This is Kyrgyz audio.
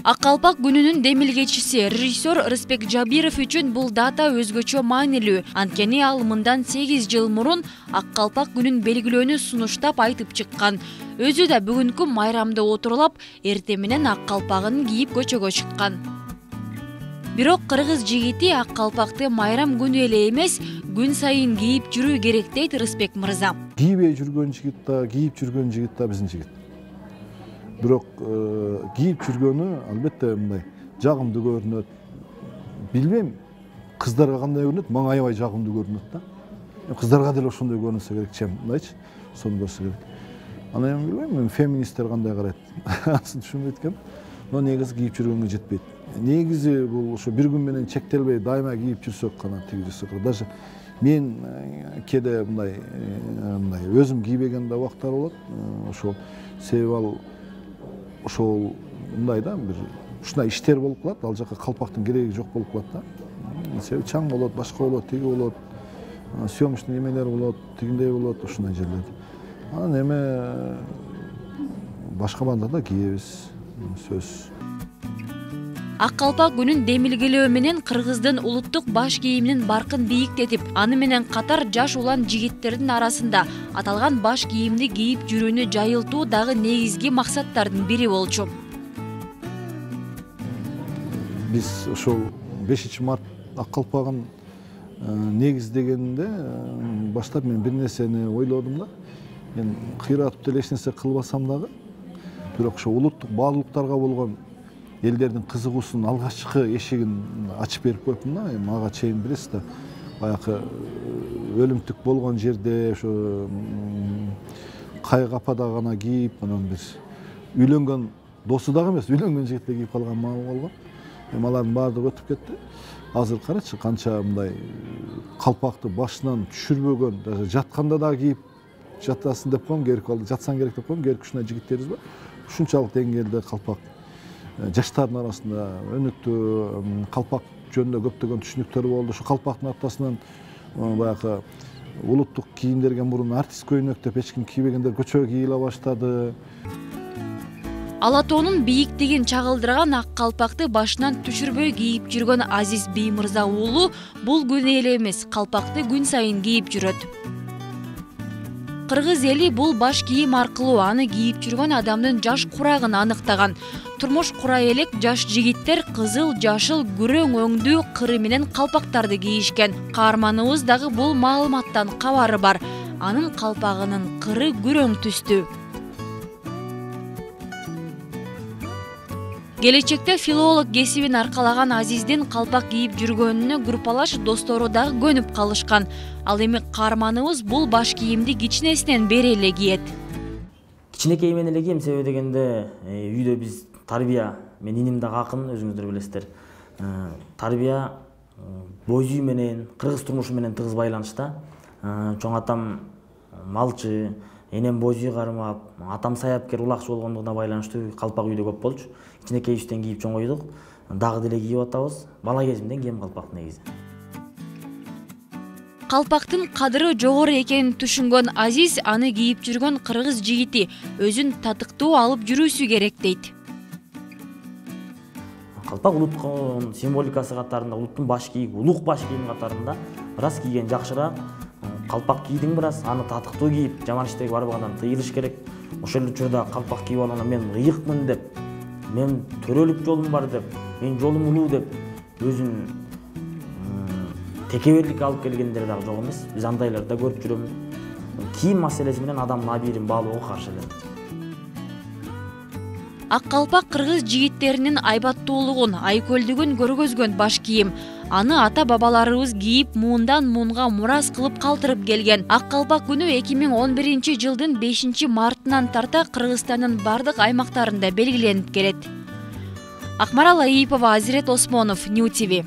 Ак калпак күнүнүн демилгечиси режиссер Рысбек Жабиров үчүн бул дата өзгөчө маанилүү. Анткени ал мындан 8 жыл мурун ак калпак күнүн белгилөөнү сунуштап айтып чыккан. Өзү да бүгүнкү майрамда отурлап, эртең менен ак калпагын кийип көчөгө чыккан. Бирок кыргыз жигити ак калпакты майрам күнү эле эмес, күн сайын кийип жүрүү керек дейт Рысбек мырза. Кийбей жүргөн жигит да, кийип жүргөн жигит да биздин жигит. Бирок кийип жүргөнү албетте мындай жагымдуу көрүнөт. Билбейм, кыздарга кандай көрүнөт, мага аябай жагымдуу көрүнөт да. Кыздарга деле ошондой көрүнсө керек, чем, мындайчы, сону көрсө керек. Аны эми билбейм, феминисттер кандай карайт. Асын түшүнбөйт экенмин. Но негизи кийип жүргөнгө жетпейт. Негизи бул ошо бир күн менен чектелбей, дайыма кийип жүрсөк гана тиги жүрсөк. Даже мен кээде мындай өзүм кийбеген да убактар болот. Ошол себеби ал ошол мындай да бир ушундай иштер болуп калат, ал жака калпактын кереги жок болуп калат да. Себеби чаң болот, башка болот, тиги болот, съемочный немелер болот, тигиндей болот, ушундай жерлерде. Анан эми башка баанда да кийебиз, сөзсүз. Ак калпак күнүн демилгелөө менен кыргыздын улуттук баш кийиминин баркын бийиктетип, аны менен катар жаш улан жигиттердин арасында аталган баш кийимди кийип жүрүүнү жайылтуу дагы негизги максаттардын бири болчу. Биз ошол 5 март ак калпагын негиздегенде баштап мен бир нерсени ойлодум да. Мен кыйратып деле эч нерсе кылбасам дагы, бирок ошо улуттук баалуулуктарга болгон элдердин кызыгуусунун алгачкы эшигин ачып берип коюпмун да. Эми ага чейин билесиз да, баягы өлүмтүк болгон жерде ошо кай капада гана кийип, анан бир үйлөнгөн досу дагы эмес, үйлөнгөн жигитте кийип калган маал болгон. Эми алардын баардыгы өтүп кетти. Азыр карачы, канча мындай калпакты башынан түшүрбөгөн, даже жатканда да кийип жатасың деп коем, керек алды жатсаң керек деп коем, керек ушундай жигиттерибиз бар. Ушунчалык деңгээлде калпак жаштардын арасында өнүктү, калпак жөнүндө көптөгөн түшүнүктөр болду. Ошо калпактын аптасынан баягы улуттук кийимдерге мурун артист көйнөк деп эч ким кийбегендер көчөгө кийиле баштады. Ала тоонун бийиктигин чагылдырган ак калпакты башынан түшүрбөй кийип жүргөн Азиз Биймырза уулу бул күн эле эмес, калпакты күн сайын кийип жүрөт. Кыргыз эли бул баш кийим аркылуу аны кийип жүргөн адамдын жаш курагын аныктаган. Турмуш курай элек жаш жигиттер кызыл, жашыл, күрөң өңдүү кыры менен калпактарды кийишкен. Каарманыбыз дагы бул маалыматтан кабары бар. Анын калпагынын кыры күрөң түстүү. Келечекте филолог кесибин аркалаган Азиздин калпак кийип жүргөнүнө группалаш достору дагы көнүп калышкан. Ал эми каарманыбыз бул баш кийимди кичинесинен бери эле кийет. Кичинекей менен эле кийем, себеби дегенде үйдө биз тарбия, мен иним дагы акын, өзүңүздөр билесиздер. Тарбия бой зүй менен, кыргыз турмушу менен тыгыз байланышта. Чоң атам малчы, энем бой зүй кармап, атам саяпкер, улакчы болгондугуна байланыштуу калпак үйдө көп болчу. Кичинекейибизден кийип чоңойдук, дагы деле кийип атабыз. Бала кезимден кийем калпакты негизи. Калпактын кадыры жогору экенин түшүнгөн Азиз аны кийип жүргөн кыргыз жигити өзүн татыктуу алып жүрүүсү керек дейт. Калпак улуттун символикасы катарында, улуттун баш кийими, улук баш кийими катарында бираз кийген жакшыраак. Калпак кийдиң бираз, аны татыктуу кийип, жаман иштерге барбагандан тыйылыш керек. Ошол учурда калпак кийип алганда мен ыйыкмын деп, мен төрөлүк жолум бар деп, мен жолум улуу деп өзүн текеберлик алып келгендер дагы жок эмес. Биз андайларды да көрүп жүрөбүз. Кийим маселеси менен адамдын абийирин баалоого каршы эле. Ак калпак кыргыз жигиттеринин айбаттуулугун, айкөлдүгүн көргөзгөн баш кийим. Аны ата бабаларыбыз кийип муундан муунга мурас кылып калтырып келген. Ак калпак күнү 2011-жылдын 5-мартынан тарта Кыргызстандын бардык аймактарында белгиленип келет. Акмарал Аипова, Азирет Осмонов, Нью ТВ.